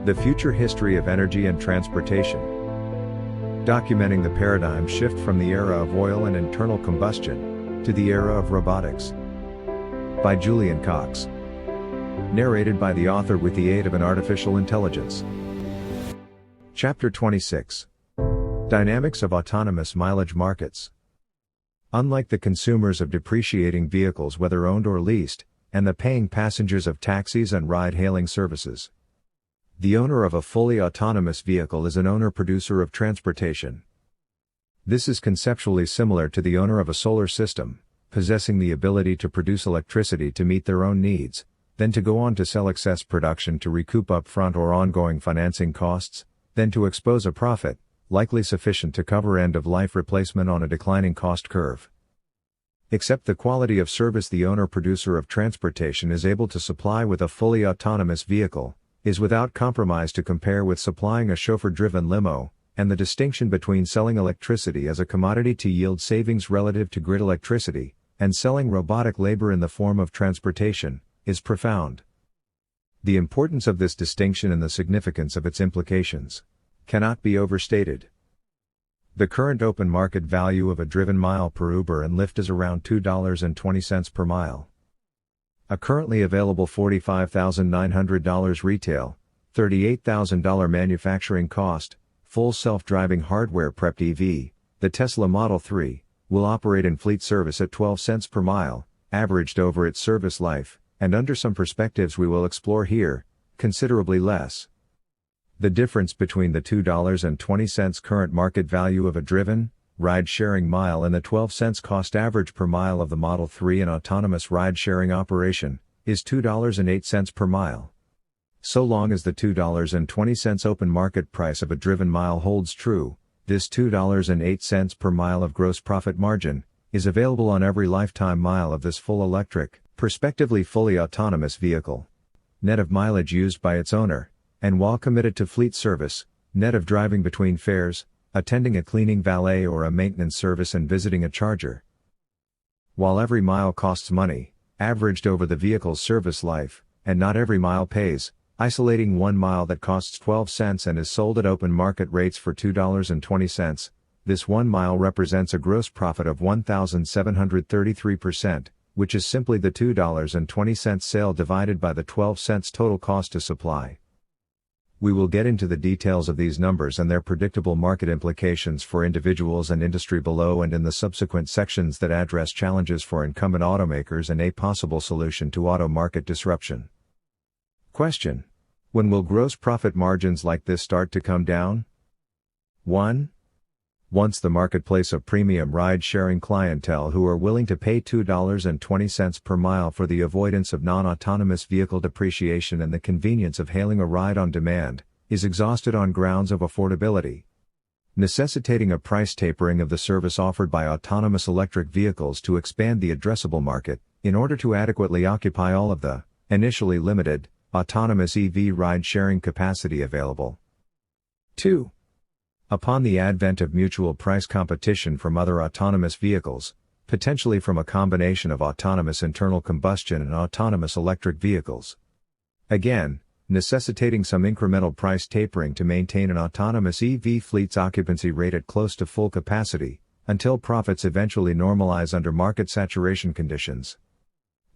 The Future History of Energy and Transportation. Documenting the paradigm shift from the era of oil and internal combustion to the era of robotics. By Julian Cox. Narrated by the author with the aid of an artificial intelligence. Chapter 26. Dynamics of Autonomous Mileage Markets. Unlike the consumers of depreciating vehicles whether owned or leased, and the paying passengers of taxis and ride-hailing services, the owner of a fully autonomous vehicle is an owner-producer of transportation. This is conceptually similar to the owner of a solar system, possessing the ability to produce electricity to meet their own needs, then to go on to sell excess production to recoup upfront or ongoing financing costs, then to expose a profit, likely sufficient to cover end-of-life replacement on a declining cost curve. Except the quality of service the owner-producer of transportation is able to supply with a fully autonomous vehicle is without compromise to compare with supplying a chauffeur-driven limo, and the distinction between selling electricity as a commodity to yield savings relative to grid electricity, and selling robotic labor in the form of transportation, is profound. The importance of this distinction and the significance of its implications cannot be overstated. The current open market value of a driven mile per Uber and Lyft is around $2.20 per mile. A currently available $45,900 retail, $38,000 manufacturing cost, full self-driving hardware-prepped EV, the Tesla Model 3, will operate in fleet service at 12 cents per mile, averaged over its service life, and under some perspectives we will explore here, considerably less. The difference between the $2.20 current market value of a driven, ride-sharing mile and the 12 cents cost average per mile of the Model 3 in autonomous ride-sharing operation, is $2.08 per mile. So long as the $2.20 open market price of a driven mile holds true, this $2.08 per mile of gross profit margin is available on every lifetime mile of this full electric, prospectively fully autonomous vehicle. Net of mileage used by its owner, and while committed to fleet service, net of driving between fares, attending a cleaning valet or a maintenance service and visiting a charger. While every mile costs money, averaged over the vehicle's service life, and not every mile pays, isolating one mile that costs 12 cents and is sold at open market rates for $2.20, this 1 mile represents a gross profit of 1,733%, which is simply the $2.20 sale divided by the 12 cents total cost to supply. We will get into the details of these numbers and their predictable market implications for individuals and industry below and in the subsequent sections that address challenges for incumbent automakers and a possible solution to auto market disruption. Question: when will gross profit margins like this start to come down? 1. Once the marketplace of premium ride-sharing clientele who are willing to pay $2.20 per mile for the avoidance of non-autonomous vehicle depreciation and the convenience of hailing a ride on demand, is exhausted on grounds of affordability, necessitating a price tapering of the service offered by autonomous electric vehicles to expand the addressable market, in order to adequately occupy all of the, initially limited, autonomous EV ride-sharing capacity available. 2. Upon the advent of mutual price competition from other autonomous vehicles, potentially from a combination of autonomous internal combustion and autonomous electric vehicles, again, necessitating some incremental price tapering to maintain an autonomous EV fleet's occupancy rate at close to full capacity, until profits eventually normalize under market saturation conditions.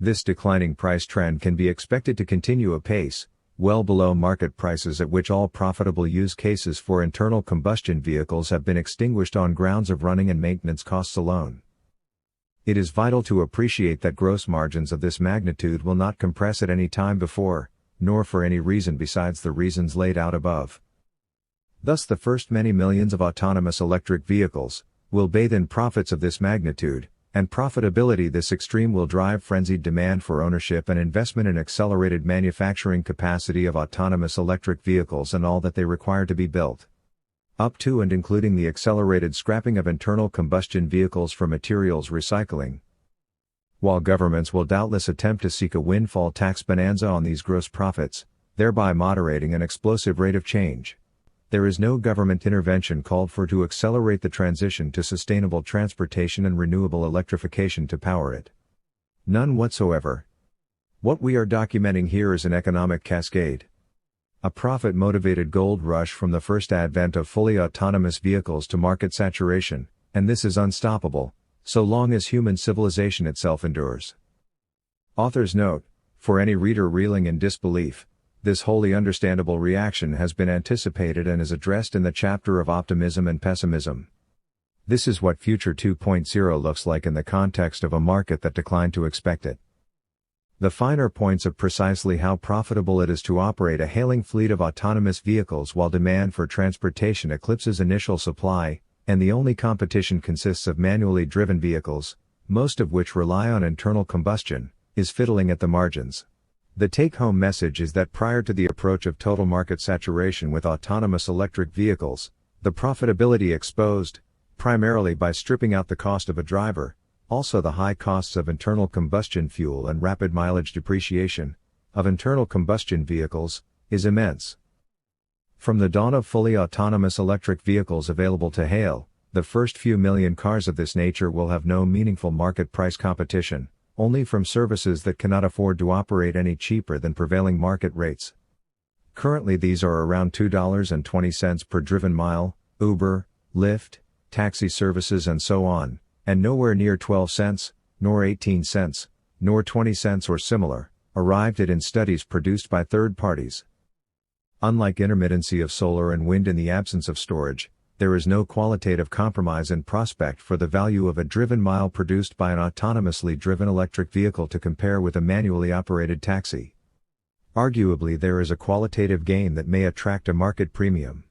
This declining price trend can be expected to continue apace, well below market prices at which all profitable use cases for internal combustion vehicles have been extinguished on grounds of running and maintenance costs alone. It is vital to appreciate that gross margins of this magnitude will not compress at any time before, nor for any reason besides the reasons laid out above. Thus the first many millions of autonomous electric vehicles will bathe in profits of this magnitude, and profitability this extreme will drive frenzied demand for ownership and investment in accelerated manufacturing capacity of autonomous electric vehicles and all that they require to be built. Up to and including the accelerated scrapping of internal combustion vehicles for materials recycling. While governments will doubtless attempt to seek a windfall tax bonanza on these gross profits, thereby moderating an explosive rate of change, there is no government intervention called for to accelerate the transition to sustainable transportation and renewable electrification to power it. None whatsoever. What we are documenting here is an economic cascade. A profit-motivated gold rush from the first advent of fully autonomous vehicles to market saturation, and this is unstoppable, so long as human civilization itself endures. Author's note: for any reader reeling in disbelief, this wholly understandable reaction has been anticipated and is addressed in the chapter of optimism and pessimism. This is what Future 2.0 looks like in the context of a market that declined to expect it. The finer points of precisely how profitable it is to operate a hailing fleet of autonomous vehicles while demand for transportation eclipses initial supply, and the only competition consists of manually driven vehicles, most of which rely on internal combustion, is fiddling at the margins. The take-home message is that prior to the approach of total market saturation with autonomous electric vehicles, the profitability exposed, primarily by stripping out the cost of a driver, also the high costs of internal combustion fuel and rapid mileage depreciation, of internal combustion vehicles, is immense. From the dawn of fully autonomous electric vehicles available to hail, the first few million cars of this nature will have no meaningful market price competition, only from services that cannot afford to operate any cheaper than prevailing market rates. Currently these are around $2.20 per driven mile, Uber, Lyft, taxi services and so on, and nowhere near 12 cents, nor 18 cents, nor 20 cents or similar, arrived at in studies produced by third parties. Unlike intermittency of solar and wind in the absence of storage, there is no qualitative compromise in prospect for the value of a driven mile produced by an autonomously driven electric vehicle to compare with a manually operated taxi. Arguably there is a qualitative gain that may attract a market premium.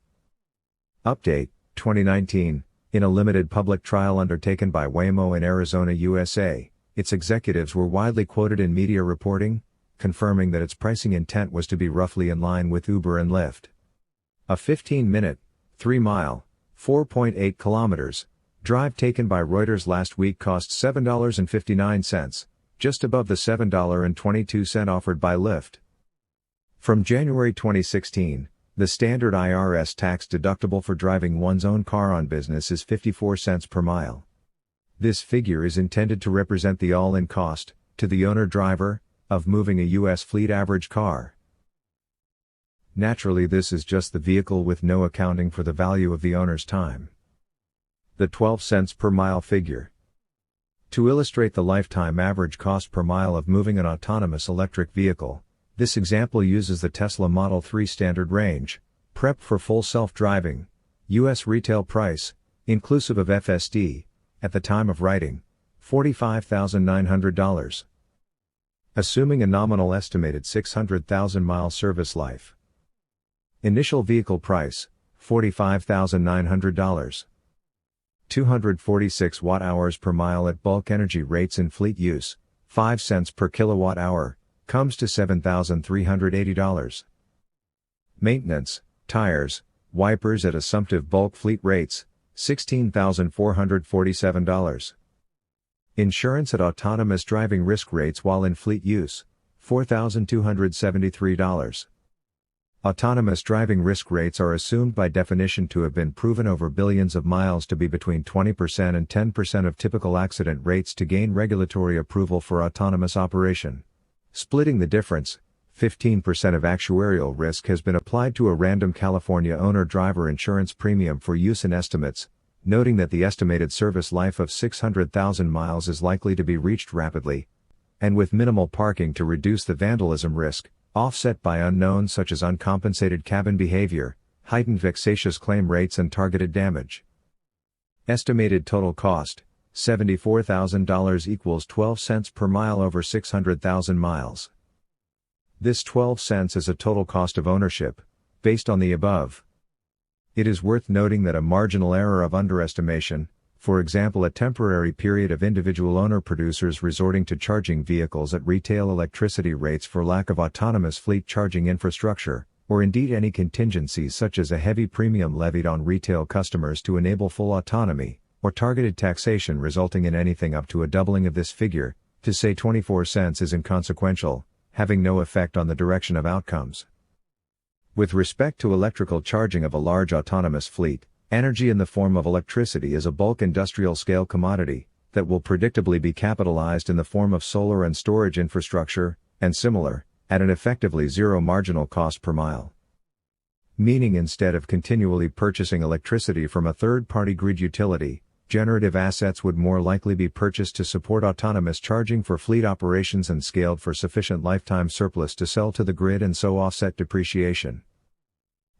Update, 2019. In a limited public trial undertaken by Waymo in Arizona, USA, its executives were widely quoted in media reporting, confirming that its pricing intent was to be roughly in line with Uber and Lyft. A 15-minute, 3-mile, 4.8 kilometers, drive taken by Reuters last week cost $7.59, just above the $7.22 offered by Lyft. From January 2016, the standard IRS tax deductible for driving one's own car on business is 54 cents per mile. This figure is intended to represent the all-in cost, to the owner-driver, of moving a U.S. fleet average car. Naturally, this is just the vehicle with no accounting for the value of the owner's time. The 12 cents per mile figure. To illustrate the lifetime average cost per mile of moving an autonomous electric vehicle, this example uses the Tesla Model 3 standard range, prep for full self-driving, U.S. retail price, inclusive of FSD, at the time of writing, $45,900. Assuming a nominal estimated 600,000-mile service life. Initial vehicle price, $45,900. 246 watt-hours per mile at bulk energy rates in fleet use, 5 cents per kilowatt-hour, comes to $7,380. Maintenance, tires, wipers at assumptive bulk fleet rates, $16,447. Insurance at autonomous driving risk rates while in fleet use, $4,273. Autonomous driving risk rates are assumed by definition to have been proven over billions of miles to be between 20% and 10% of typical accident rates to gain regulatory approval for autonomous operation. Splitting the difference, 15% of actuarial risk has been applied to a random California owner-driver insurance premium for use in estimates, noting that the estimated service life of 600,000 miles is likely to be reached rapidly, and with minimal parking to reduce the vandalism risk, offset by unknowns such as uncompensated cabin behavior, heightened vexatious claim rates and targeted damage. Estimated total cost, $74,000 equals 12 cents per mile over 600,000 miles. This 12 cents is a total cost of ownership, based on the above. It is worth noting that a marginal error of underestimation, for example a temporary period of individual owner-producers resorting to charging vehicles at retail electricity rates for lack of autonomous fleet charging infrastructure, or indeed any contingencies such as a heavy premium levied on retail customers to enable full autonomy, or targeted taxation resulting in anything up to a doubling of this figure, to say 24 cents is inconsequential, having no effect on the direction of outcomes. With respect to electrical charging of a large autonomous fleet, energy in the form of electricity is a bulk industrial-scale commodity, that will predictably be capitalized in the form of solar and storage infrastructure, and similar, at an effectively zero marginal cost per mile. meaning instead of continually purchasing electricity from a third-party grid utility, generative assets would more likely be purchased to support autonomous charging for fleet operations and scaled for sufficient lifetime surplus to sell to the grid and so offset depreciation.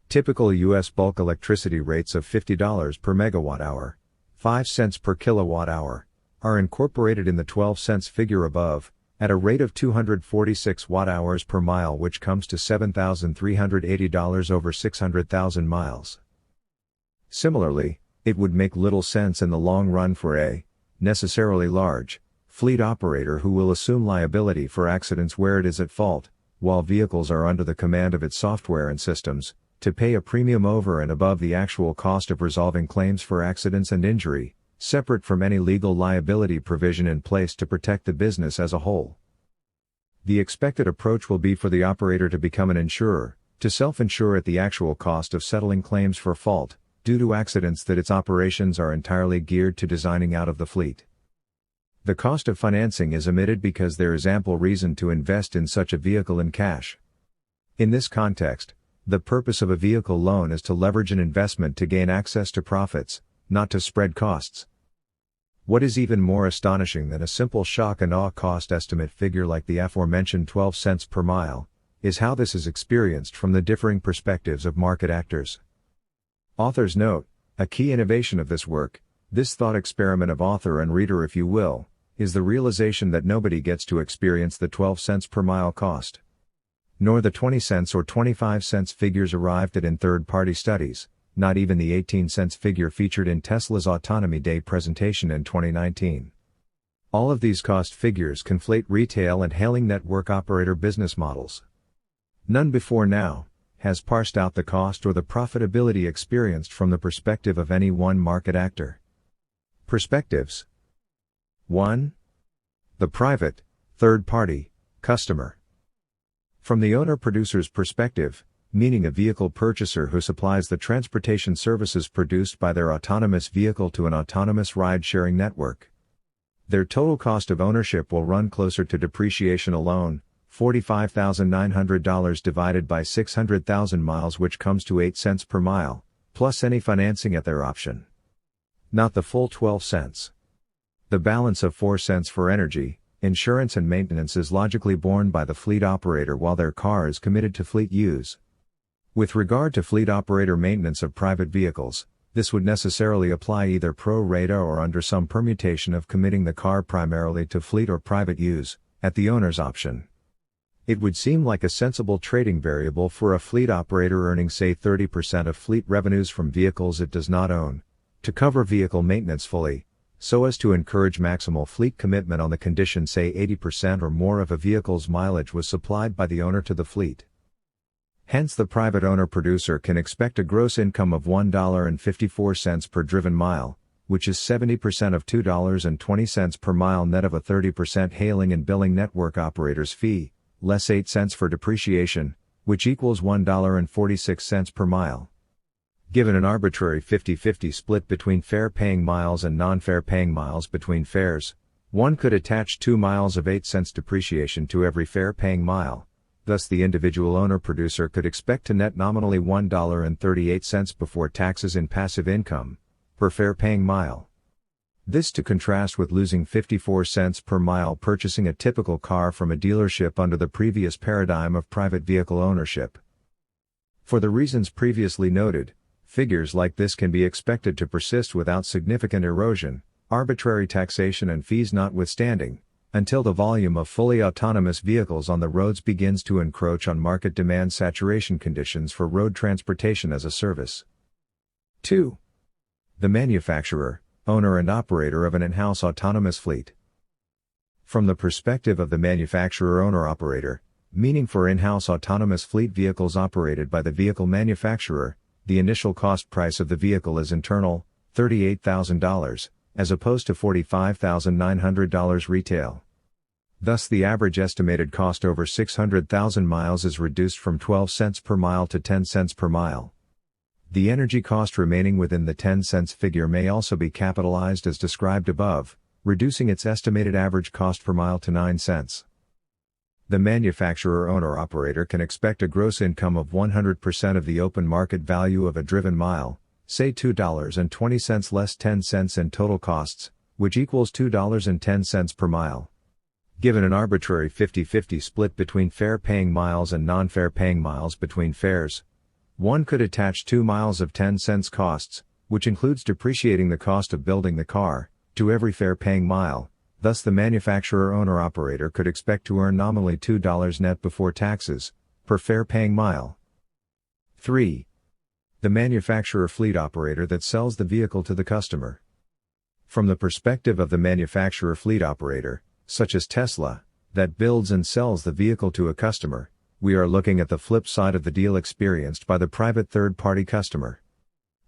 Typical U.S. bulk electricity rates of $50 per megawatt-hour, 5 cents per kilowatt-hour, are incorporated in the 12 cents figure above, at a rate of 246 watt-hours per mile, which comes to $7,380 over 600,000 miles. Similarly, it would make little sense in the long run for a, necessarily large, fleet operator who will assume liability for accidents where it is at fault, while vehicles are under the command of its software and systems, to pay a premium over and above the actual cost of resolving claims for accidents and injury, separate from any legal liability provision in place to protect the business as a whole. The expected approach will be for the operator to become an insurer, to self-insure at the actual cost of settling claims for fault, due to accidents that its operations are entirely geared to designing out of the fleet. The cost of financing is omitted because there is ample reason to invest in such a vehicle in cash. In this context, the purpose of a vehicle loan is to leverage an investment to gain access to profits, not to spread costs. What is even more astonishing than a simple shock and awe cost estimate figure like the aforementioned 12 cents per mile, is how this is experienced from the differing perspectives of market actors. Authors note, a key innovation of this work, this thought experiment of author and reader if you will, is the realization that nobody gets to experience the 12 cents per mile cost. Nor the 20 cents or 25 cents figures arrived at in third-party studies, not even the 18 cents figure featured in Tesla's Autonomy Day presentation in 2019. All of these cost figures conflate retail and hailing network operator business models. None before now has parsed out the cost or the profitability experienced from the perspective of any one market actor. Perspectives. 1. The private, third-party, customer. From the owner-producer's perspective, meaning a vehicle purchaser who supplies the transportation services produced by their autonomous vehicle to an autonomous ride-sharing network. Their total cost of ownership will run closer to depreciation alone, $45,900 divided by 600,000 miles, which comes to 8 cents per mile, plus any financing at their option. Not the full 12 cents. The balance of 4 cents for energy, insurance and maintenance is logically borne by the fleet operator while their car is committed to fleet use. With regard to fleet operator maintenance of private vehicles, this would necessarily apply either pro rata or under some permutation of committing the car primarily to fleet or private use, at the owner's option. It would seem like a sensible trading variable for a fleet operator earning say 30% of fleet revenues from vehicles it does not own, to cover vehicle maintenance fully, so as to encourage maximal fleet commitment on the condition say 80% or more of a vehicle's mileage was supplied by the owner to the fleet. Hence the private owner-producer can expect a gross income of $1.54 per driven mile, which is 70% of $2.20 per mile net of a 30% hailing and billing network operator's fee, less 8 cents for depreciation, which equals $1.46 per mile. Given an arbitrary 50-50 split between fare-paying miles and non-fare-paying miles between fares, one could attach 2 miles of 8 cents depreciation to every fare-paying mile. Thus the individual owner-producer could expect to net nominally $1.38 before taxes in passive income, per fare-paying mile. This to contrast with losing 54 cents per mile purchasing a typical car from a dealership under the previous paradigm of private vehicle ownership. For the reasons previously noted, figures like this can be expected to persist without significant erosion, arbitrary taxation and fees notwithstanding, until the volume of fully autonomous vehicles on the roads begins to encroach on market demand saturation conditions for road transportation as a service. 2. The manufacturer, owner and operator of an in-house autonomous fleet. From the perspective of the manufacturer owner-operator, meaning for in-house autonomous fleet vehicles operated by the vehicle manufacturer, the initial cost price of the vehicle is internal, $38,000, as opposed to $45,900 retail. Thus the average estimated cost over 600,000 miles is reduced from 12 cents per mile to 10 cents per mile. The energy cost remaining within the 10 cents figure may also be capitalized as described above, reducing its estimated average cost per mile to 9 cents. The manufacturer owner-operator can expect a gross income of 100% of the open market value of a driven mile, say $2.20 less 10 cents in total costs, which equals $2.10 per mile. Given an arbitrary 50-50 split between fare-paying miles and non-fare-paying miles between fares, one could attach 2 miles of 10 cents costs, which includes depreciating the cost of building the car, to every fare-paying mile. Thus the manufacturer owner-operator could expect to earn nominally $2 net before taxes, per fare-paying mile. 3. The manufacturer fleet operator that sells the vehicle to the customer. From the perspective of the manufacturer fleet operator, such as Tesla, that builds and sells the vehicle to a customer, we are looking at the flip side of the deal experienced by the private third-party customer.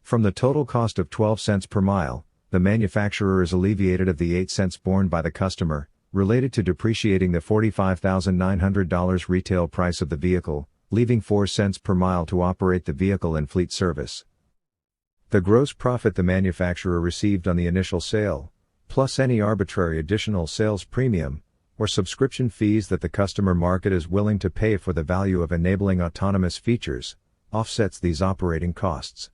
From the total cost of 12 cents per mile, the manufacturer is alleviated of the 8 cents borne by the customer, related to depreciating the $45,900 retail price of the vehicle, leaving 4 cents per mile to operate the vehicle in fleet service. The gross profit the manufacturer received on the initial sale, plus any arbitrary additional sales premium, or subscription fees that the customer market is willing to pay for the value of enabling autonomous features, offsets these operating costs.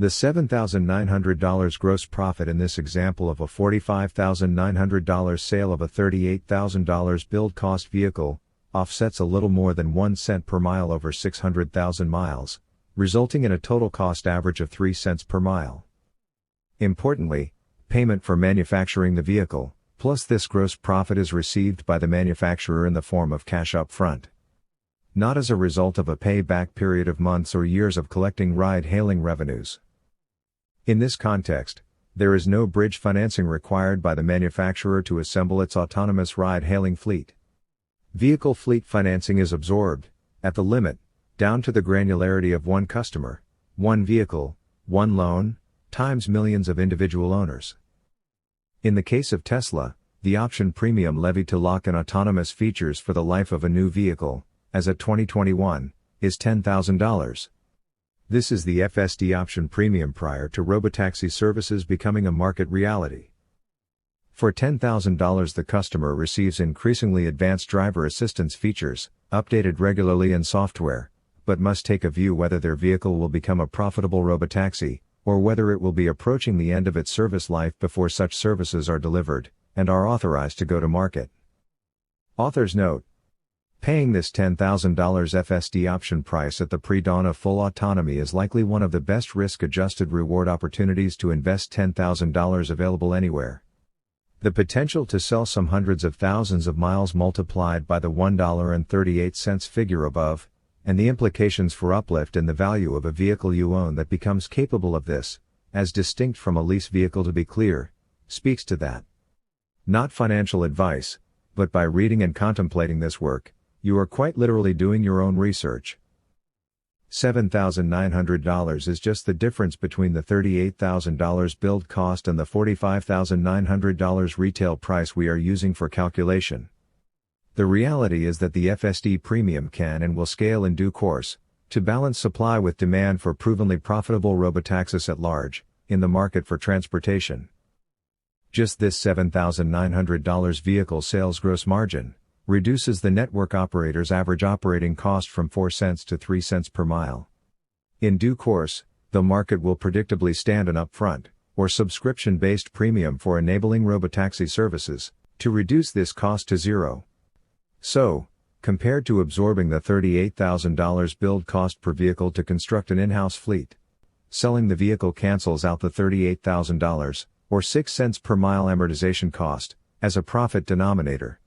The $7,900 gross profit in this example of a $45,900 sale of a $38,000 build cost vehicle, offsets a little more than 1 cent per mile over 600,000 miles, resulting in a total cost average of 3 cents per mile. Importantly, payment for manufacturing the vehicle, plus this gross profit is received by the manufacturer in the form of cash up front. Not as a result of a payback period of months or years of collecting ride-hailing revenues. In this context, there is no bridge financing required by the manufacturer to assemble its autonomous ride-hailing fleet. Vehicle fleet financing is absorbed, at the limit, down to the granularity of one customer, one vehicle, one loan, times millions of individual owners. In the case of Tesla, the option premium levied to lock in autonomous features for the life of a new vehicle, as at 2021, is $10,000. This is the FSD option premium prior to robotaxi services becoming a market reality. For $10,000 the customer receives increasingly advanced driver assistance features, updated regularly in software, but must take a view whether their vehicle will become a profitable robotaxi, or whether it will be approaching the end of its service life before such services are delivered, and are authorized to go to market. Author's note: paying this $10,000 FSD option price at the pre-dawn of full autonomy is likely one of the best risk-adjusted reward opportunities to invest $10,000 available anywhere. The potential to sell some hundreds of thousands of miles multiplied by the $1.38 figure above, and the implications for uplift in the value of a vehicle you own that becomes capable of this, as distinct from a lease vehicle to be clear, speaks to that. Not financial advice, but by reading and contemplating this work, you are quite literally doing your own research. $7,900 is just the difference between the $38,000 build cost and the $45,900 retail price we are using for calculation. The reality is that the FSD premium can and will scale in due course, to balance supply with demand for provenly profitable robotaxis at large, in the market for transportation. Just this $7,900 vehicle sales gross margin reduces the network operator's average operating cost from 4 cents to 3 cents per mile. In due course, the market will predictably stand an upfront, or subscription-based premium for enabling robotaxi services, to reduce this cost to zero. So, compared to absorbing the $38,000 build cost per vehicle to construct an in-house fleet, selling the vehicle cancels out the $38,000, or 6 cents per mile amortization cost, as a profit denominator.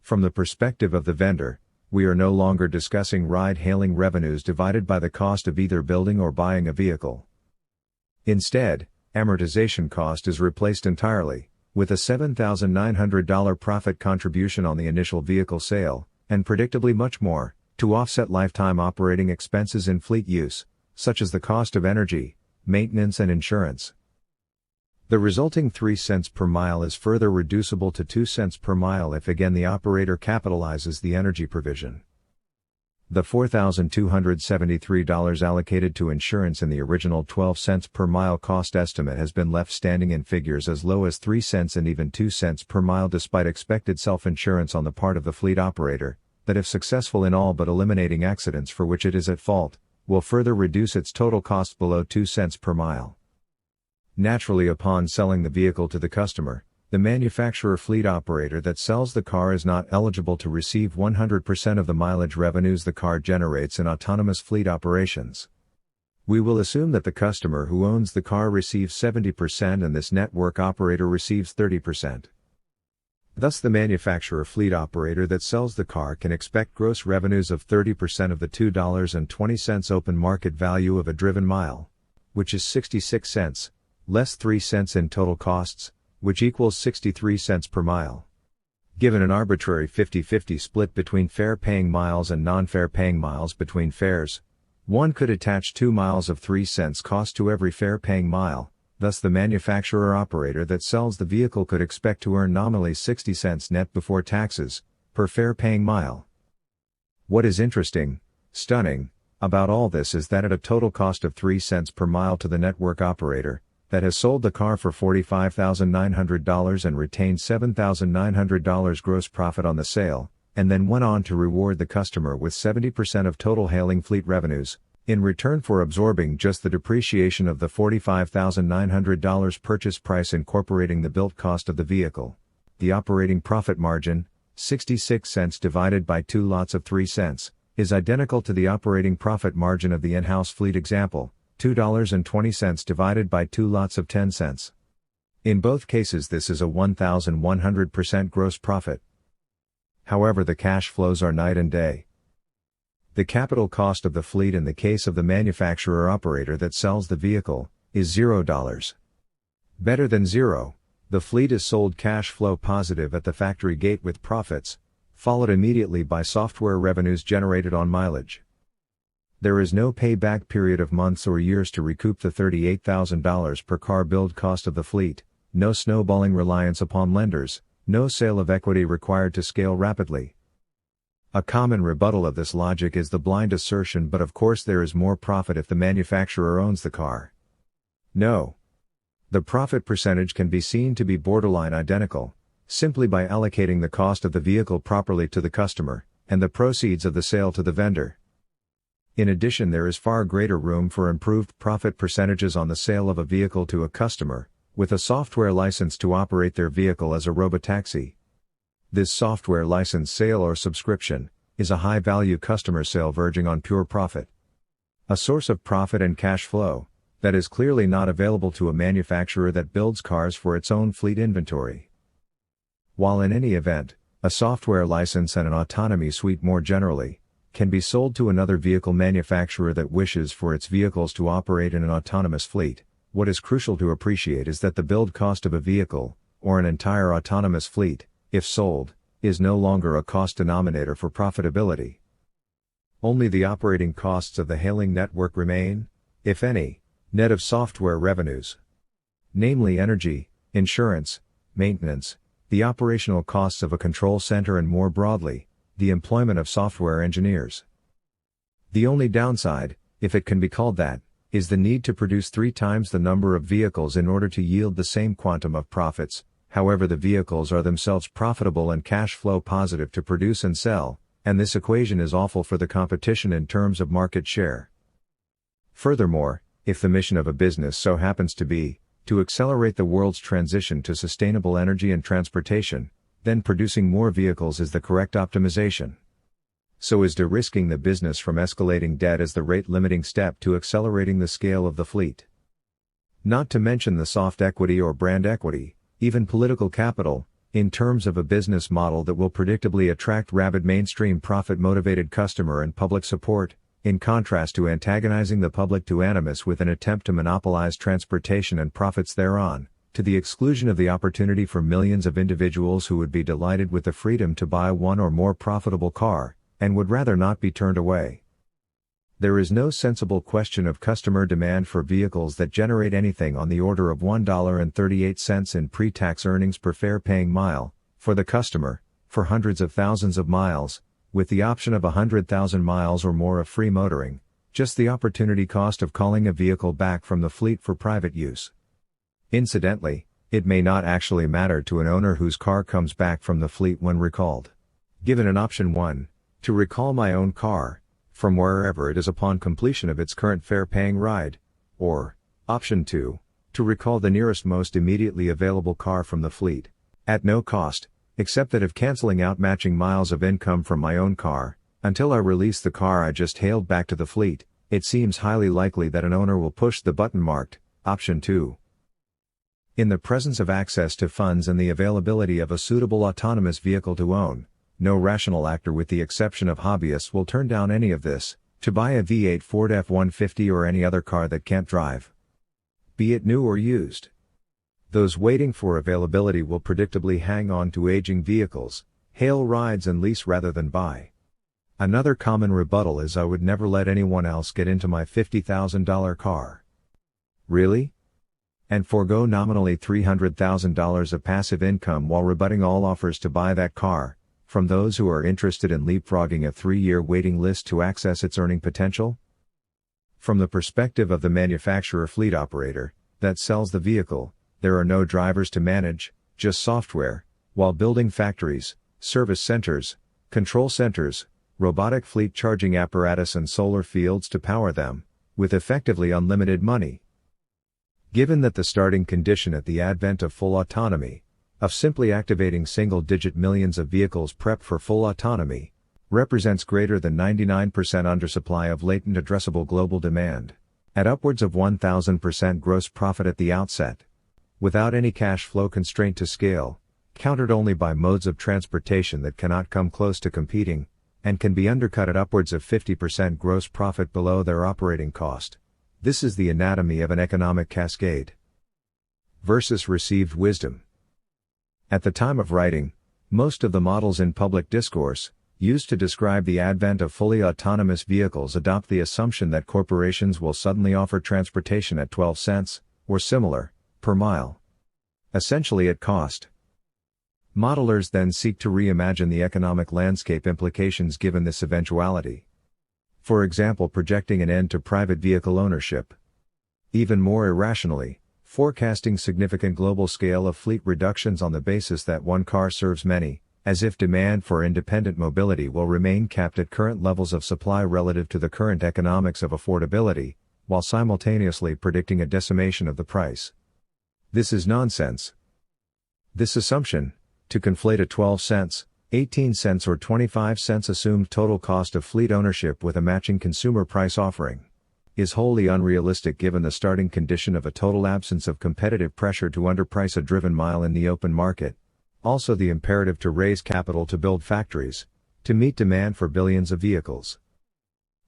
From the perspective of the vendor, we are no longer discussing ride-hailing revenues divided by the cost of either building or buying a vehicle. Instead, amortization cost is replaced entirely, with a $7,900 profit contribution on the initial vehicle sale, and predictably much more, to offset lifetime operating expenses in fleet use, such as the cost of energy, maintenance and insurance. The resulting 3 cents per mile is further reducible to 2 cents per mile if again the operator capitalizes the energy provision. The $4,273 allocated to insurance in the original 12 cents per mile cost estimate has been left standing in figures as low as 3 cents and even 2 cents per mile despite expected self-insurance on the part of the fleet operator, that if successful in all but eliminating accidents for which it is at fault, will further reduce its total cost below 2 cents per mile. Naturally, upon selling the vehicle to the customer, the manufacturer fleet operator that sells the car is not eligible to receive 100% of the mileage revenues the car generates in autonomous fleet operations. We will assume that the customer who owns the car receives 70% and this network operator receives 30%. Thus, the manufacturer fleet operator that sells the car can expect gross revenues of 30% of the $2.20 open market value of a driven mile, which is 66 cents, less 3 cents in total costs, which equals 63 cents per mile. Given an arbitrary 50-50 split between fare-paying miles and non-fare-paying miles between fares, one could attach 2 miles of 3 cents cost to every fare-paying mile, thus the manufacturer operator that sells the vehicle could expect to earn nominally 60 cents net before taxes, per fare-paying mile. What is interesting, stunning, about all this is that at a total cost of 3 cents per mile to the network operator, that has sold the car for $45,900 and retained $7,900 gross profit on the sale, and then went on to reward the customer with 70% of total hailing fleet revenues, in return for absorbing just the depreciation of the $45,900 purchase price incorporating the built cost of the vehicle. The operating profit margin, 66 cents divided by 2 lots of 3 cents, is identical to the operating profit margin of the in-house fleet example, $2.20 divided by 2 lots of 10 cents. In both cases this is a 1,100% gross profit. However, the cash flows are night and day. The capital cost of the fleet in the case of the manufacturer operator that sells the vehicle, is $0. Better than zero, the fleet is sold cash flow positive at the factory gate with profits, followed immediately by software revenues generated on mileage. There is no payback period of months or years to recoup the $38,000 per car build cost of the fleet, no snowballing reliance upon lenders, no sale of equity required to scale rapidly. A common rebuttal of this logic is the blind assertion, but of course there is more profit if the manufacturer owns the car. No. The profit percentage can be seen to be borderline identical, simply by allocating the cost of the vehicle properly to the customer, and the proceeds of the sale to the vendor. In addition, there is far greater room for improved profit percentages on the sale of a vehicle to a customer, with a software license to operate their vehicle as a robotaxi. This software license sale or subscription, is a high-value customer sale verging on pure profit. A source of profit and cash flow, that is clearly not available to a manufacturer that builds cars for its own fleet inventory. While in any event, a software license and an autonomy suite more generally, can be sold to another vehicle manufacturer that wishes for its vehicles to operate in an autonomous fleet, what is crucial to appreciate is that the build cost of a vehicle, or an entire autonomous fleet, if sold, is no longer a cost denominator for profitability. Only the operating costs of the hailing network remain, if any, net of software revenues. Namely energy, insurance, maintenance, the operational costs of a control center and more broadly, the employment of software engineers. The only downside, if it can be called that, is the need to produce 3 times the number of vehicles in order to yield the same quantum of profits. However, the vehicles are themselves profitable and cash flow positive to produce and sell, and this equation is awful for the competition in terms of market share. Furthermore, if the mission of a business so happens to be, to accelerate the world's transition to sustainable energy and transportation, then producing more vehicles is the correct optimization. So is de-risking the business from escalating debt as the rate-limiting step to accelerating the scale of the fleet. Not to mention the soft equity or brand equity, even political capital, in terms of a business model that will predictably attract rabid mainstream profit-motivated customer and public support, in contrast to antagonizing the public to animus with an attempt to monopolize transportation and profits thereon, to the exclusion of the opportunity for millions of individuals who would be delighted with the freedom to buy one or more profitable car, and would rather not be turned away. There is no sensible question of customer demand for vehicles that generate anything on the order of $1.38 in pre-tax earnings per fare-paying mile, for the customer, for hundreds of thousands of miles, with the option of 100,000 miles or more of free motoring, just the opportunity cost of calling a vehicle back from the fleet for private use. Incidentally, it may not actually matter to an owner whose car comes back from the fleet when recalled. Given an option 1, to recall my own car, from wherever it is upon completion of its current fare-paying ride, or, option 2, to recall the nearest most immediately available car from the fleet, at no cost, except that of canceling out matching miles of income from my own car, until I release the car I just hailed back to the fleet, it seems highly likely that an owner will push the button marked, option 2. In the presence of access to funds and the availability of a suitable autonomous vehicle to own, no rational actor with the exception of hobbyists will turn down any of this, to buy a V8 Ford F-150 or any other car that can't drive, be it new or used. Those waiting for availability will predictably hang on to aging vehicles, hail rides and lease rather than buy. Another common rebuttal is I would never let anyone else get into my $50,000 car. Really? And forego nominally $300,000 of passive income while rebutting all offers to buy that car, from those who are interested in leapfrogging a 3-year waiting list to access its earning potential? From the perspective of the manufacturer fleet operator that sells the vehicle, there are no drivers to manage, just software, while building factories, service centers, control centers, robotic fleet charging apparatus and solar fields to power them, with effectively unlimited money. Given that the starting condition at the advent of full autonomy, of simply activating single-digit millions of vehicles prepped for full autonomy, represents greater than 99% undersupply of latent addressable global demand, at upwards of 1,000% gross profit at the outset, without any cash flow constraint to scale, countered only by modes of transportation that cannot come close to competing, and can be undercut at upwards of 50% gross profit below their operating cost. This is the anatomy of an economic cascade. Versus received wisdom. At the time of writing, most of the models in public discourse, used to describe the advent of fully autonomous vehicles adopt the assumption that corporations will suddenly offer transportation at 12 cents, or similar, per mile. Essentially at cost. Modelers then seek to reimagine the economic landscape implications given this eventuality. For example, projecting an end to private vehicle ownership. Even more irrationally, forecasting significant global scale of fleet reductions on the basis that one car serves many, as if demand for independent mobility will remain capped at current levels of supply relative to the current economics of affordability, while simultaneously predicting a decimation of the price. This is nonsense. This assumption, to conflate a 12 cents, 18 cents or 25 cents assumed total cost of fleet ownership with a matching consumer price offering, is wholly unrealistic given the starting condition of a total absence of competitive pressure to underprice a driven mile in the open market, also the imperative to raise capital to build factories, to meet demand for billions of vehicles.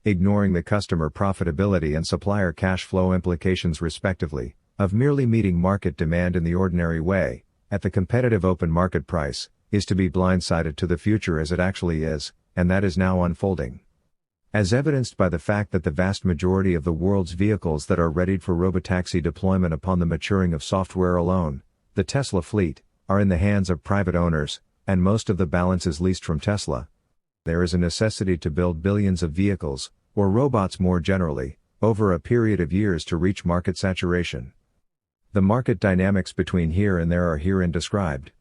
Ignoring the customer profitability and supplier cash flow implications respectively, of merely meeting market demand in the ordinary way, at the competitive open market price, is to be blindsided to the future as it actually is, and that is now unfolding. As evidenced by the fact that the vast majority of the world's vehicles that are readied for robotaxi deployment upon the maturing of software alone, the Tesla fleet, are in the hands of private owners, and most of the balance is leased from Tesla. There is a necessity to build billions of vehicles, or robots more generally, over a period of years to reach market saturation. The market dynamics between here and there are herein described.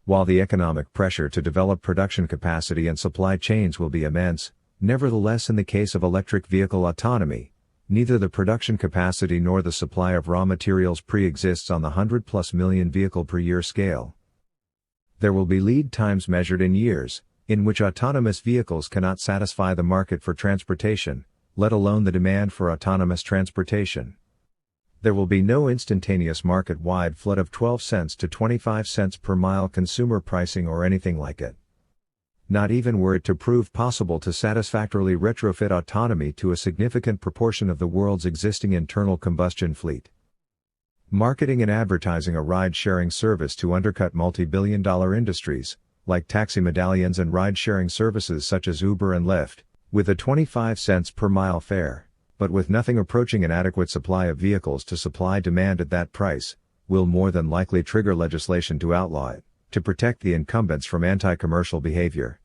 While the economic pressure to develop production capacity and supply chains will be immense, nevertheless in the case of electric vehicle autonomy, neither the production capacity nor the supply of raw materials pre-exists on the 100+ million vehicle per year scale. There will be lead times measured in years, in which autonomous vehicles cannot satisfy the market for transportation, let alone the demand for autonomous transportation. There will be no instantaneous market-wide flood of 12 cents to 25 cents per mile consumer pricing or anything like it. Not even were it to prove possible to satisfactorily retrofit autonomy to a significant proportion of the world's existing internal combustion fleet. Marketing and advertising a ride-sharing service to undercut multi-billion-dollar industries, like taxi medallions and ride-sharing services such as Uber and Lyft, with a 25 cents per mile fare, but with nothing approaching an adequate supply of vehicles to supply demand at that price, will more than likely trigger legislation to outlaw it, to protect the incumbents from anti-commercial behavior.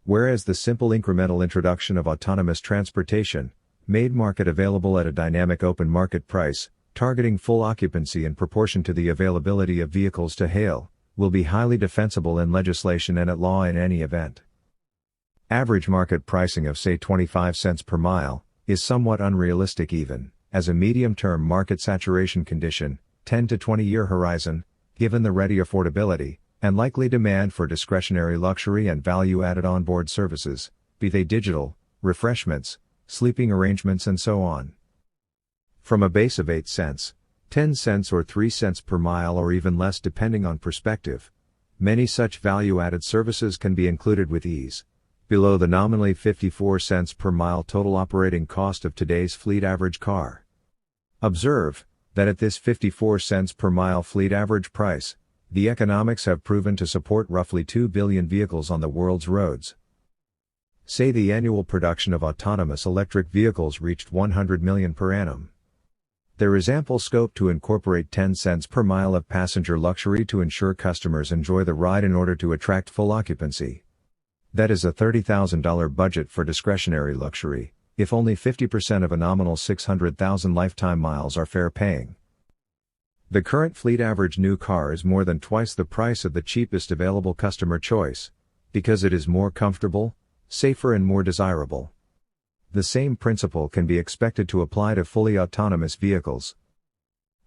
Whereas the simple incremental introduction of autonomous transportation, made market available at a dynamic open market price, targeting full occupancy in proportion to the availability of vehicles to hail, will be highly defensible in legislation and at law in any event. Average market pricing of say 25 cents per mile, is somewhat unrealistic even, as a medium-term market saturation condition, 10 to 20-year horizon, given the ready affordability, and likely demand for discretionary luxury and value-added onboard services, be they digital, refreshments, sleeping arrangements and so on. From a base of 8 cents, 10 cents or 3 cents per mile or even less depending on perspective, many such value-added services can be included with ease, below the nominally 54 cents per mile total operating cost of today's fleet average car. Observe that at this 54 cents per mile fleet average price, the economics have proven to support roughly 2 billion vehicles on the world's roads. Say the annual production of autonomous electric vehicles reached 100 million per annum. There is ample scope to incorporate 10 cents per mile of passenger luxury to ensure customers enjoy the ride in order to attract full occupancy. That is a $30,000 budget for discretionary luxury, if only 50% of a nominal 600,000 lifetime miles are fare paying. The current fleet average new car is more than twice the price of the cheapest available customer choice, because it is more comfortable, safer and more desirable. The same principle can be expected to apply to fully autonomous vehicles.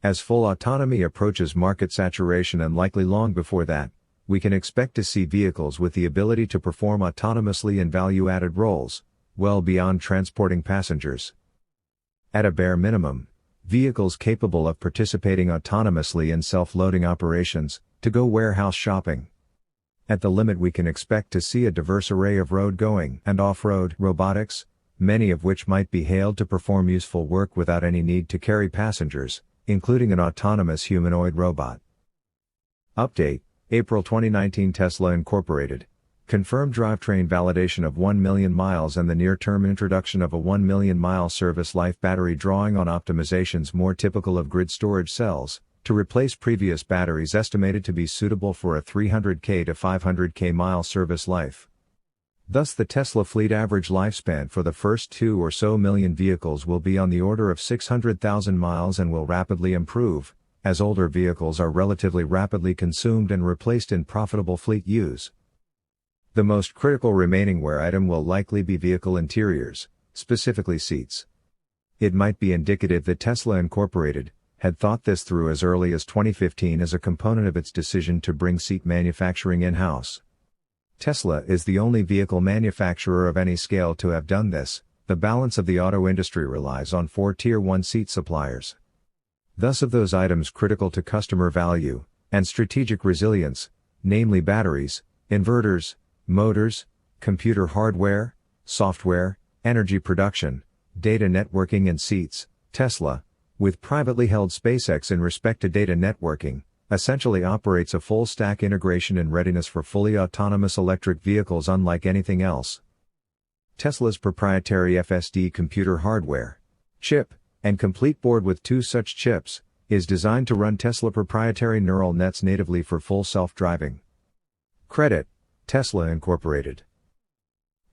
As full autonomy approaches market saturation and likely long before that, we can expect to see vehicles with the ability to perform autonomously in value-added roles, well beyond transporting passengers. At a bare minimum, vehicles capable of participating autonomously in self-loading operations, to go warehouse shopping. At the limit we can expect to see a diverse array of road-going and off-road robotics, many of which might be hailed to perform useful work without any need to carry passengers, including an autonomous humanoid robot. Update, April 2019. Tesla Incorporated confirmed drivetrain validation of 1 million miles and the near-term introduction of a 1 million mile service life battery, drawing on optimizations more typical of grid storage cells, to replace previous batteries estimated to be suitable for a 300k to 500k mile service life. Thus the Tesla fleet average lifespan for the first 2 or so million vehicles will be on the order of 600,000 miles and will rapidly improve, as older vehicles are relatively rapidly consumed and replaced in profitable fleet use. The most critical remaining wear item will likely be vehicle interiors, specifically seats. It might be indicative that Tesla Incorporated had thought this through as early as 2015 as a component of its decision to bring seat manufacturing in-house. Tesla is the only vehicle manufacturer of any scale to have done this. The balance of the auto industry relies on 4 Tier 1 seat suppliers. Thus of those items critical to customer value and strategic resilience, namely batteries, inverters, motors, computer hardware, software, energy production, data networking and seats, Tesla, with privately held SpaceX in respect to data networking, essentially operates a full-stack integration and readiness for fully autonomous electric vehicles unlike anything else. Tesla's proprietary FSD computer hardware, chip, and complete board with 2 such chips, is designed to run Tesla proprietary neural nets natively for full self-driving. Credit, Tesla Incorporated.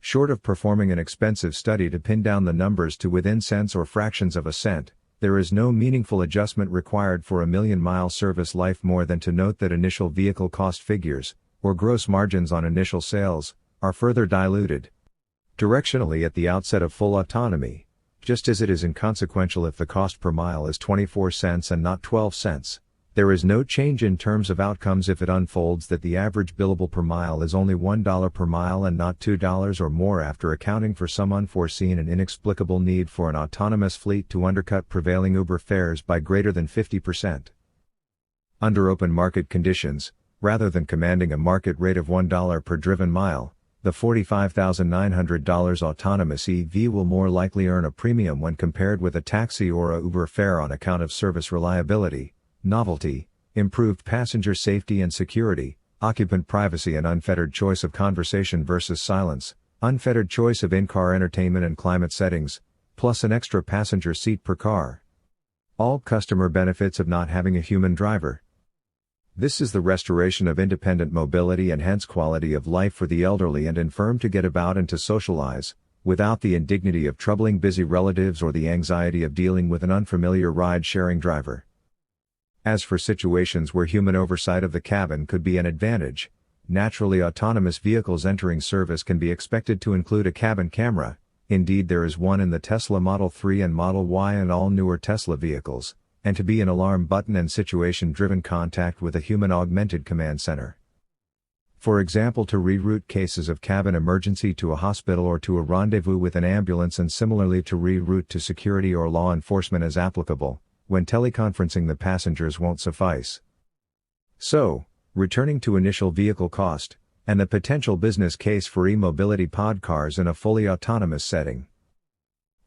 Short of performing an expensive study to pin down the numbers to within cents or fractions of a cent, there is no meaningful adjustment required for a million-mile service life more than to note that initial vehicle cost figures, or gross margins on initial sales, are further diluted directionally at the outset of full autonomy, just as it is inconsequential if the cost per mile is 24 cents and not 12 cents. There is no change in terms of outcomes if it unfolds that the average billable per mile is only $1 per mile and not $2 or more after accounting for some unforeseen and inexplicable need for an autonomous fleet to undercut prevailing Uber fares by greater than 50%. Under open market conditions, rather than commanding a market rate of $1 per driven mile, the $45,900 autonomous EV will more likely earn a premium when compared with a taxi or a Uber fare on account of service reliability, novelty, improved passenger safety and security, occupant privacy and unfettered choice of conversation versus silence, unfettered choice of in-car entertainment and climate settings, plus an extra passenger seat per car. All customer benefits of not having a human driver. This is the restoration of independent mobility and hence quality of life for the elderly and infirm to get about and to socialize, without the indignity of troubling busy relatives or the anxiety of dealing with an unfamiliar ride-sharing driver. As for situations where human oversight of the cabin could be an advantage, naturally autonomous vehicles entering service can be expected to include a cabin camera. Indeed, there is one in the Tesla Model 3 and Model Y and all newer Tesla vehicles, and to be an alarm button and situation-driven contact with a human-augmented command center. For example, to reroute cases of cabin emergency to a hospital or to a rendezvous with an ambulance, and similarly to reroute to security or law enforcement as applicable, when teleconferencing the passengers won't suffice. So, returning to initial vehicle cost, and the potential business case for e-mobility pod cars in a fully autonomous setting.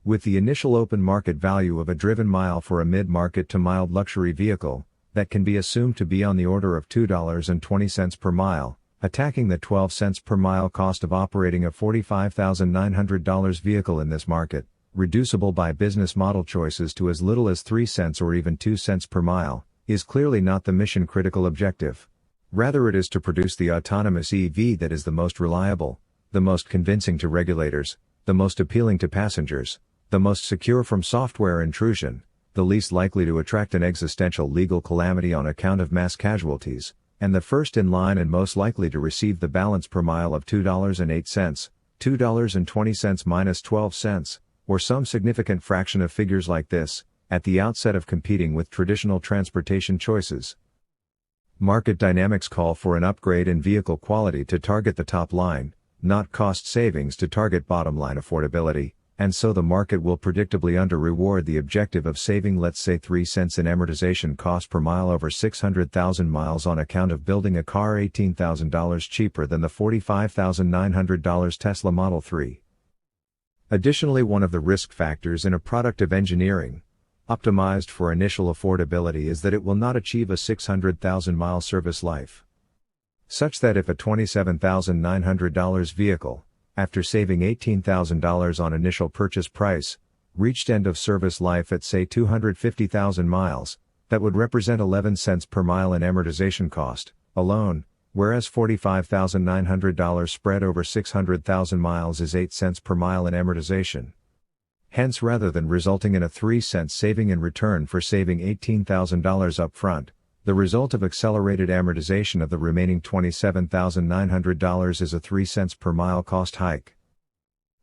With the initial open market value of a driven mile for a mid-market to mild luxury vehicle, that can be assumed to be on the order of $2.20 per mile, attacking the 12 cents per mile cost of operating a $45,900 vehicle in this market, reducible by business model choices to as little as 3 cents or even 2 cents per mile, is clearly not the mission-critical objective. Rather, it is to produce the autonomous EV that is the most reliable, the most convincing to regulators, the most appealing to passengers, the most secure from software intrusion, the least likely to attract an existential legal calamity on account of mass casualties, and the first in line and most likely to receive the balance per mile of $2.08, $2.20 minus 12 cents, or some significant fraction of figures like this, at the outset of competing with traditional transportation choices. Market dynamics call for an upgrade in vehicle quality to target the top line, not cost savings to target bottom line affordability, and so the market will predictably under-reward the objective of saving, let's say, 3 cents in amortization cost per mile over 600,000 miles on account of building a car $18,000 cheaper than the $45,900 Tesla Model 3. Additionally, one of the risk factors in a product of engineering, optimized for initial affordability, is that it will not achieve a 600,000-mile service life. Such that if a $27,900 vehicle, after saving $18,000 on initial purchase price, reached end of service life at say 250,000 miles, that would represent 11 cents per mile in amortization cost, alone, whereas $45,900 spread over 600,000 miles is 8 cents per mile in amortization. Hence, rather than resulting in a 3-cent saving in return for saving $18,000 up front, the result of accelerated amortization of the remaining $27,900 is a 3 cents per mile cost hike.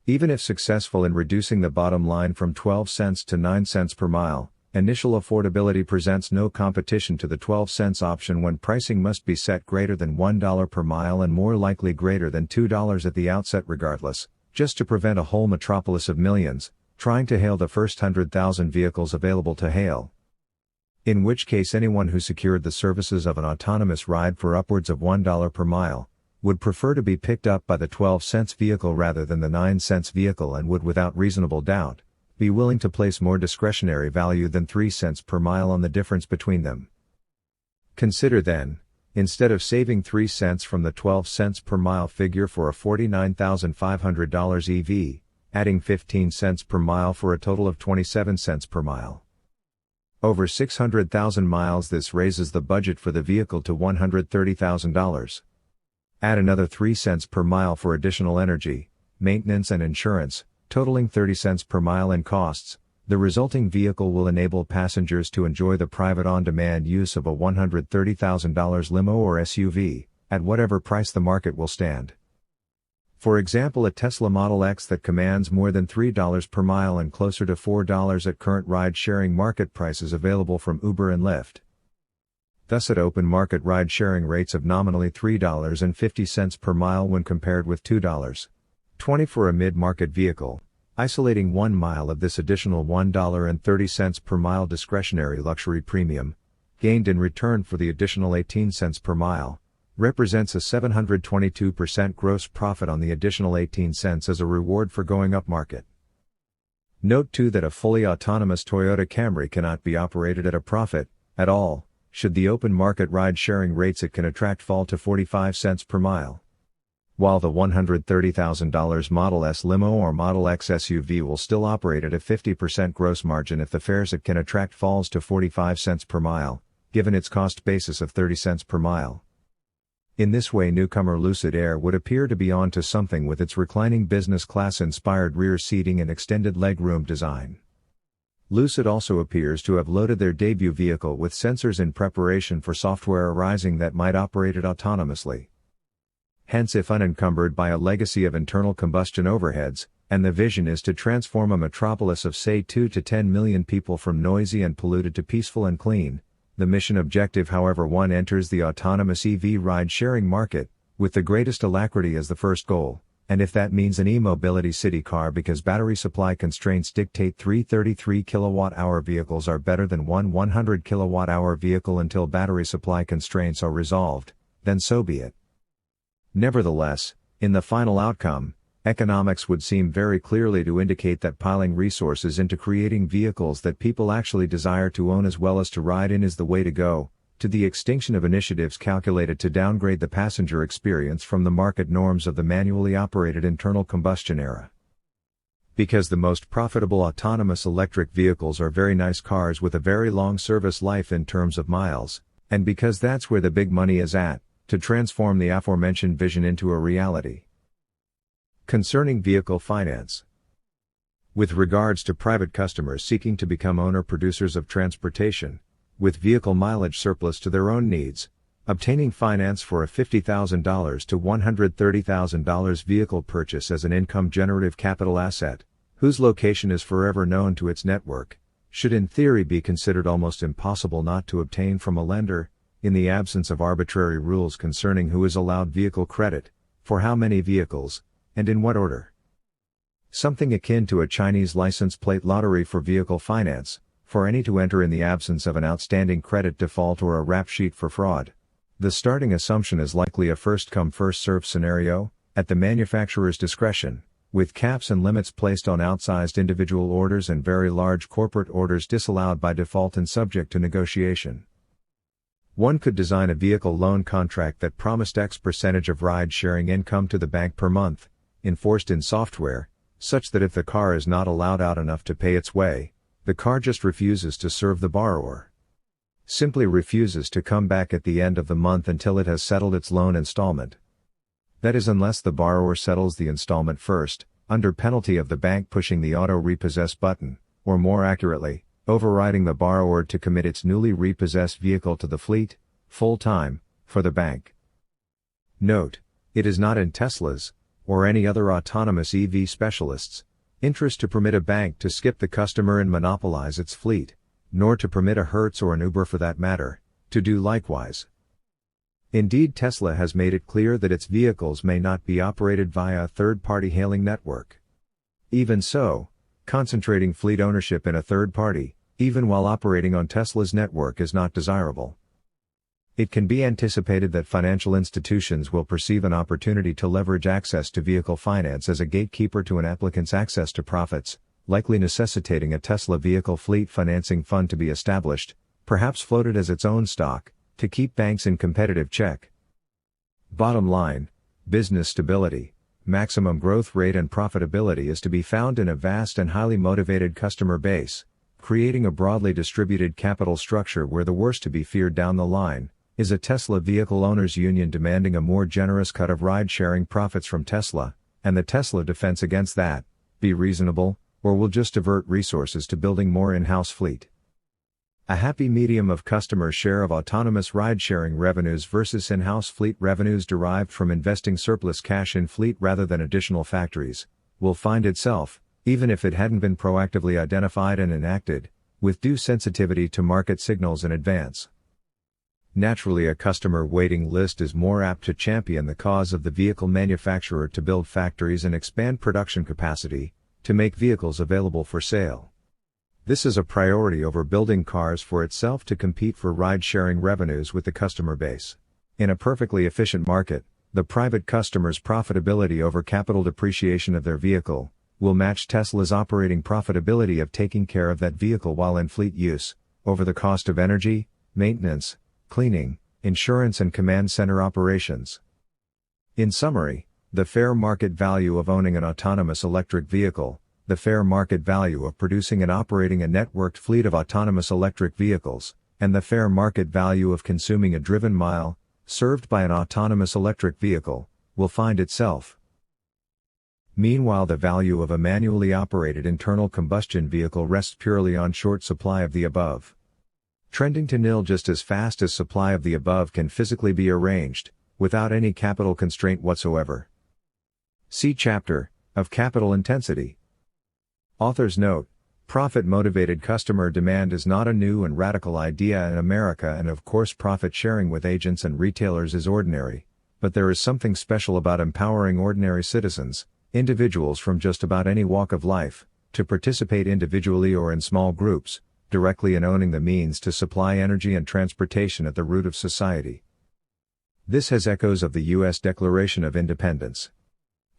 Even if successful in reducing the bottom line from 12 cents to 9 cents per mile, initial affordability presents no competition to the 12 cents option when pricing must be set greater than $1 per mile and more likely greater than $2 at the outset regardless, just to prevent a whole metropolis of millions trying to hail the first 100,000 vehicles available to hail. In which case, anyone who secured the services of an autonomous ride for upwards of $1 per mile, would prefer to be picked up by the 12 cents vehicle rather than the 9 cents vehicle, and would without reasonable doubt, be willing to place more discretionary value than 3 cents per mile on the difference between them. Consider then, instead of saving 3 cents from the 12 cents per mile figure for a $49,500 EV, adding 15 cents per mile for a total of 27 cents per mile. Over 600,000 miles, this raises the budget for the vehicle to $130,000. Add another 3 cents per mile for additional energy, maintenance and insurance, totaling 30 cents per mile in costs. The resulting vehicle will enable passengers to enjoy the private on-demand use of a $130,000 limo or SUV, at whatever price the market will stand. For example, a Tesla Model X that commands more than $3 per mile and closer to $4 at current ride-sharing market prices available from Uber and Lyft. Thus, at open market ride-sharing rates of nominally $3.50 per mile when compared with $2.20 for a mid-market vehicle, isolating 1 mile of this additional $1.30 per mile discretionary luxury premium, gained in return for the additional 18 cents per mile, represents a 722% gross profit on the additional 18 cents as a reward for going up market. Note too that a fully autonomous Toyota Camry cannot be operated at a profit, at all, should the open market ride-sharing rates it can attract fall to 45 cents per mile. While the $130,000 Model S limo or Model X SUV will still operate at a 50% gross margin if the fares it can attract falls to 45 cents per mile, given its cost basis of 30 cents per mile. In this way, newcomer Lucid Air would appear to be on to something with its reclining business class inspired rear seating and extended legroom design. Lucid also appears to have loaded their debut vehicle with sensors in preparation for software arising that might operate it autonomously. Hence, if unencumbered by a legacy of internal combustion overheads, and the vision is to transform a metropolis of say 2 to 10 million people from noisy and polluted to peaceful and clean, the mission objective, however, one enters the autonomous EV ride-sharing market, with the greatest alacrity as the first goal, and if that means an e-mobility city car because battery supply constraints dictate 333 kilowatt-hour vehicles are better than one 100 kilowatt-hour vehicle until battery supply constraints are resolved, then so be it. Nevertheless, in the final outcome, economics would seem very clearly to indicate that piling resources into creating vehicles that people actually desire to own as well as to ride in is the way to go, to the extinction of initiatives calculated to downgrade the passenger experience from the market norms of the manually operated internal combustion era. Because the most profitable autonomous electric vehicles are very nice cars with a very long service life in terms of miles, and because that's where the big money is at, to transform the aforementioned vision into a reality. Concerning vehicle finance. With regards to private customers seeking to become owner-producers of transportation, with vehicle mileage surplus to their own needs, obtaining finance for a $50,000 to $130,000 vehicle purchase as an income-generative capital asset, whose location is forever known to its network, should in theory be considered almost impossible not to obtain from a lender, in the absence of arbitrary rules concerning who is allowed vehicle credit, for how many vehicles, and in what order. Something akin to a Chinese license plate lottery for vehicle finance, for any to enter in the absence of an outstanding credit default or a rap sheet for fraud. The starting assumption is likely a first-come first-served scenario, at the manufacturer's discretion, with caps and limits placed on outsized individual orders and very large corporate orders disallowed by default and subject to negotiation. One could design a vehicle loan contract that promised X percentage of ride-sharing income to the bank per month, enforced in software, such that if the car is not allowed out enough to pay its way, the car just refuses to serve the borrower. Simply refuses to come back at the end of the month until it has settled its loan installment. That is, unless the borrower settles the installment first, under penalty of the bank pushing the auto repossess button, or more accurately, overriding the borrower to commit its newly repossessed vehicle to the fleet, full-time, for the bank. Note, it is not in Tesla's, or any other autonomous EV specialists' interest to permit a bank to skip the customer and monopolize its fleet, nor to permit a Hertz or an Uber for that matter, to do likewise. Indeed, Tesla has made it clear that its vehicles may not be operated via a third-party hailing network. Even so, concentrating fleet ownership in a third party, even while operating on Tesla's network, is not desirable. It can be anticipated that financial institutions will perceive an opportunity to leverage access to vehicle finance as a gatekeeper to an applicant's access to profits, likely necessitating a Tesla vehicle fleet financing fund to be established, perhaps floated as its own stock, to keep banks in competitive check. Bottom line, business stability, maximum growth rate and profitability is to be found in a vast and highly motivated customer base, creating a broadly distributed capital structure where the worst to be feared down the line is a Tesla vehicle owners union demanding a more generous cut of ride-sharing profits from Tesla, and the Tesla defense against that, be reasonable, or will just divert resources to building more in-house fleet. A happy medium of customer share of autonomous ride-sharing revenues versus in-house fleet revenues derived from investing surplus cash in fleet rather than additional factories, will find itself, even if it hadn't been proactively identified and enacted, with due sensitivity to market signals in advance. Naturally, a customer waiting list is more apt to champion the cause of the vehicle manufacturer to build factories and expand production capacity, to make vehicles available for sale. This is a priority over building cars for itself to compete for ride-sharing revenues with the customer base. In a perfectly efficient market, the private customer's profitability over capital depreciation of their vehicle will match Tesla's operating profitability of taking care of that vehicle while in fleet use, over the cost of energy, maintenance, cleaning, insurance and command center operations. In summary, the fair market value of owning an autonomous electric vehicle, the fair market value of producing and operating a networked fleet of autonomous electric vehicles, and the fair market value of consuming a driven mile, served by an autonomous electric vehicle, will find itself. Meanwhile, the value of a manually operated internal combustion vehicle rests purely on short supply of the above. Trending to nil just as fast as supply of the above can physically be arranged, without any capital constraint whatsoever. See chapter, of capital intensity. Author's note: profit-motivated customer demand is not a new and radical idea in America, and of course profit sharing with agents and retailers is ordinary, but there is something special about empowering ordinary citizens, individuals from just about any walk of life, to participate individually or in small groups, directly in owning the means to supply energy and transportation at the root of society. This has echoes of the U.S. Declaration of Independence.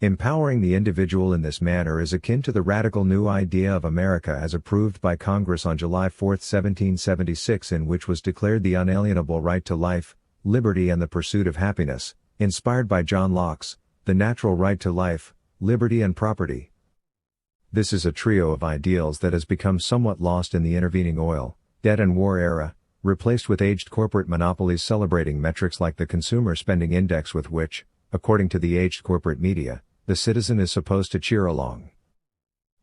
Empowering the individual in this manner is akin to the radical new idea of America as approved by Congress on July 4, 1776, in which was declared the unalienable right to life, liberty and the pursuit of happiness, inspired by John Locke's The Natural Right to Life, Liberty and Property. This is a trio of ideals that has become somewhat lost in the intervening oil, debt and war era, replaced with aged corporate monopolies celebrating metrics like the consumer spending index with which, according to the aged corporate media, the citizen is supposed to cheer along.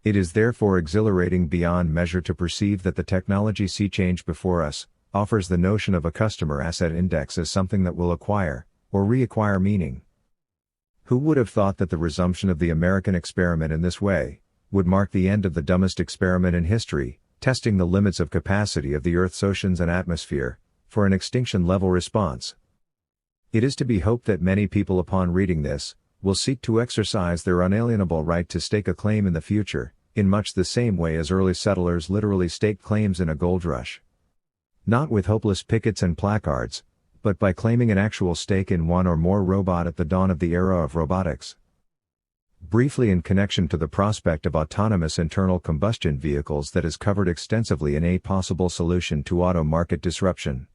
It is therefore exhilarating beyond measure to perceive that the technology sea change before us offers the notion of a customer asset index as something that will acquire, or reacquire meaning. Who would have thought that the resumption of the American experiment in this way would mark the end of the dumbest experiment in history, testing the limits of capacity of the Earth's oceans and atmosphere, for an extinction-level response? It is to be hoped that many people upon reading this, will seek to exercise their unalienable right to stake a claim in the future, in much the same way as early settlers literally staked claims in a gold rush. Not with hopeless pickets and placards, but by claiming an actual stake in one or more robot at the dawn of the era of robotics. Briefly, in connection to the prospect of autonomous internal combustion vehicles that is covered extensively in A Possible Solution to Auto Market Disruption.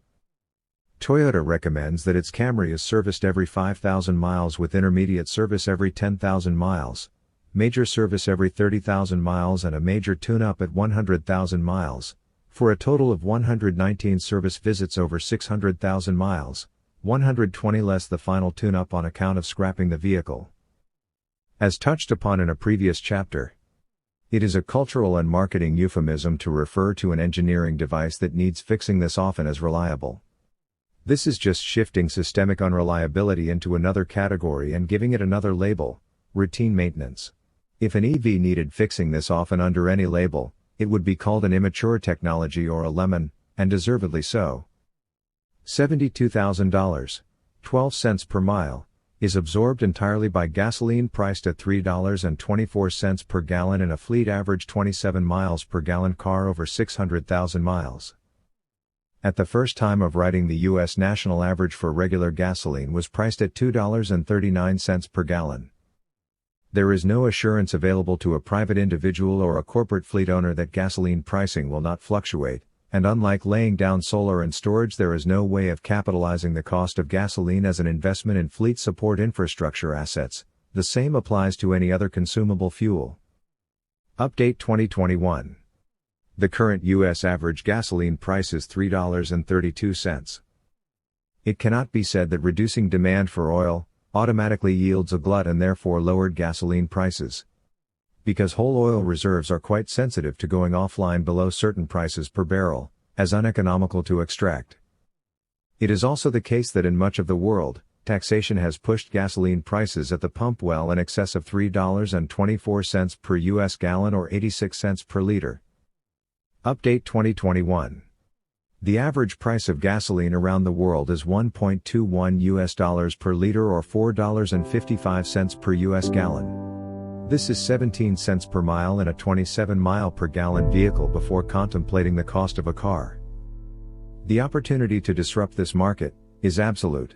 Toyota recommends that its Camry is serviced every 5,000 miles with intermediate service every 10,000 miles, major service every 30,000 miles and a major tune-up at 100,000 miles, for a total of 119 service visits over 600,000 miles, 120 less the final tune-up on account of scrapping the vehicle. As touched upon in a previous chapter, it is a cultural and marketing euphemism to refer to an engineering device that needs fixing this often as reliable. This is just shifting systemic unreliability into another category and giving it another label: routine maintenance. If an EV needed fixing this often under any label, it would be called an immature technology or a lemon, and deservedly so. $72,000, 12 cents per mile, is absorbed entirely by gasoline priced at $3.24 per gallon in a fleet average 27 miles per gallon car over 600,000 miles. At the first time of writing, the U.S. national average for regular gasoline was priced at $2.39 per gallon. There is no assurance available to a private individual or a corporate fleet owner that gasoline pricing will not fluctuate, and unlike laying down solar and storage, there is no way of capitalizing the cost of gasoline as an investment in fleet support infrastructure assets. The same applies to any other consumable fuel. Update 2021. The current U.S. average gasoline price is $3.32. It cannot be said that reducing demand for oil automatically yields a glut and therefore lowered gasoline prices, because whole oil reserves are quite sensitive to going offline below certain prices per barrel, as uneconomical to extract. It is also the case that in much of the world, taxation has pushed gasoline prices at the pump well in excess of $3.24 per U.S. gallon or 86 cents per liter. Update 2021. The average price of gasoline around the world is $1.21 per liter or $4.55 per U.S. gallon. This is 17 cents per mile in a 27 mile per gallon vehicle before contemplating the cost of a car. The opportunity to disrupt this market is absolute.